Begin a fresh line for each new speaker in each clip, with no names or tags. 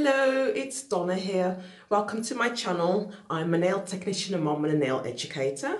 Hello, it's Donna here. Welcome to my channel. I'm a nail technician, a mom and a nail educator.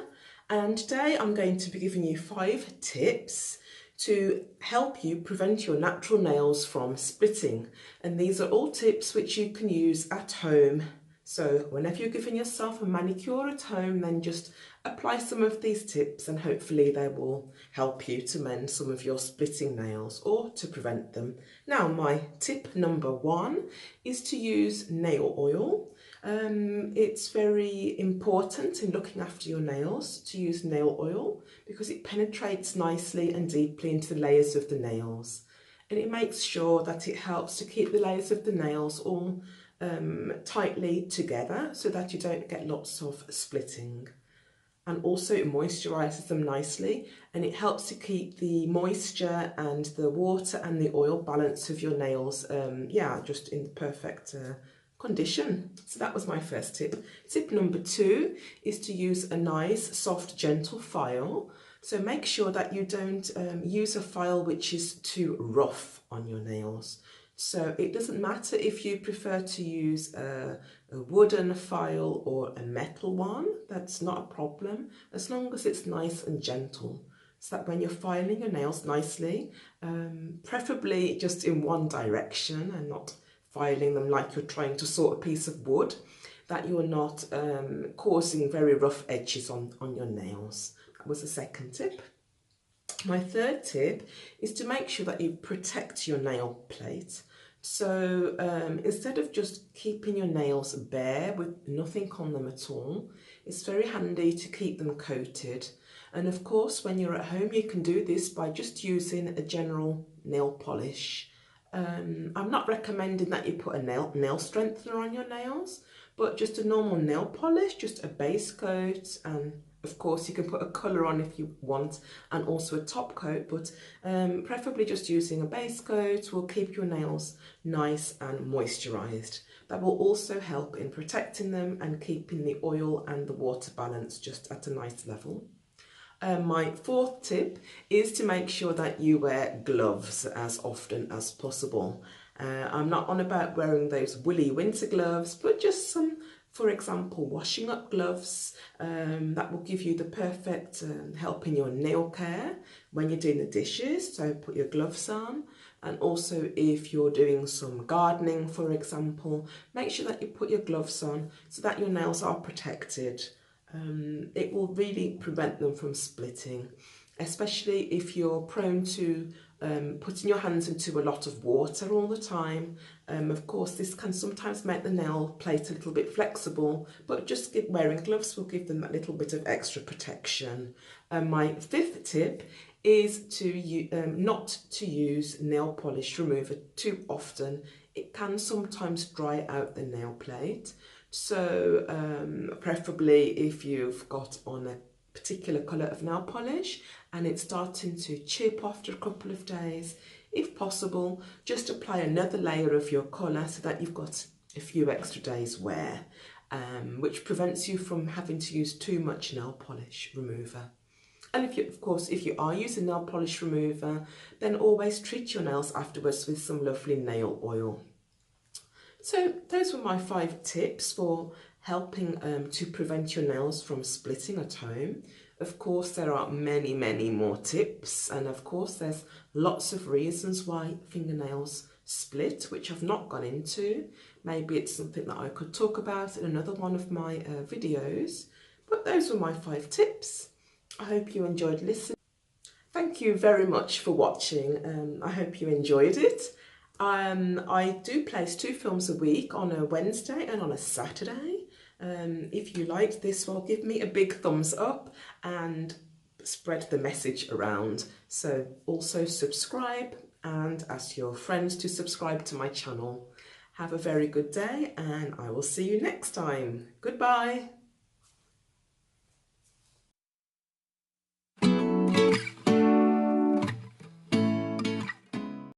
And today I'm going to be giving you 5 tips to help you prevent your natural nails from splitting. And these are all tips which you can use at home. So whenever you're giving yourself a manicure at home, then just apply some of these tips and hopefully they will help you to mend some of your splitting nails or to prevent them. Now, my tip number 1 is to use nail oil. It's very important in looking after your nails to use nail oil because it penetrates nicely and deeply into the layers of the nails, and it makes sure that it helps to keep the layers of the nails all tightly together so that you don't get lots of splitting. And also it moisturizes them nicely, and it helps to keep the moisture and the water and the oil balance of your nails just in the perfect condition. So that was my first tip. Tip number 2 is to use a nice soft gentle file. So make sure that you don't use a file which is too rough on your nails. So it doesn't matter if you prefer to use a wooden file or a metal one, that's not a problem, as long as it's nice and gentle. So that when you're filing your nails nicely, preferably just in one direction and not filing them like you're trying to sort a piece of wood, that you're not causing very rough edges on your nails. That was the second tip. My third tip is to make sure that you protect your nail plate. So instead of just keeping your nails bare with nothing on them at all, it's very handy to keep them coated. And of course, when you're at home, you can do this by just using a general nail polish. I'm not recommending that you put a nail strengthener on your nails, but just a normal nail polish, just a base coat, and of course you can put a colour on if you want, and also a top coat, but preferably just using a base coat will keep your nails nice and moisturised. That will also help in protecting them and keeping the oil and the water balance just at a nice level. My fourth tip is to make sure that you wear gloves as often as possible. I'm not on about wearing those woolly winter gloves, but just some, for example, washing up gloves that will give you the perfect help in your nail care when you're doing the dishes, so put your gloves on. And also if you're doing some gardening, for example, make sure that you put your gloves on so that your nails are protected. It will really prevent them from splitting, especially if you're prone to putting your hands into a lot of water all the time. Of course, this can sometimes make the nail plate a little bit flexible, but just wearing gloves will give them that little bit of extra protection. My fifth tip is to not to use nail polish remover too often. It can sometimes dry out the nail plate. So preferably if you've got on a particular colour of nail polish and it's starting to chip after a couple of days, if possible, just apply another layer of your colour so that you've got a few extra days wear, which prevents you from having to use too much nail polish remover. And if you are using nail polish remover, then always treat your nails afterwards with some lovely nail oil. So those were my 5 tips for helping to prevent your nails from splitting at home. Of course, there are many, many more tips, and of course there's lots of reasons why fingernails split, which I've not gone into. Maybe it's something that I could talk about in another one of my videos, but those were my 5 tips. I hope you enjoyed listening. Thank you very much for watching. I hope you enjoyed it. I do place 2 films a week, on a Wednesday and on a Saturday. If you liked this one, give me a big thumbs up and spread the message around. So also subscribe and ask your friends to subscribe to my channel. Have a very good day and I will see you next time. Goodbye.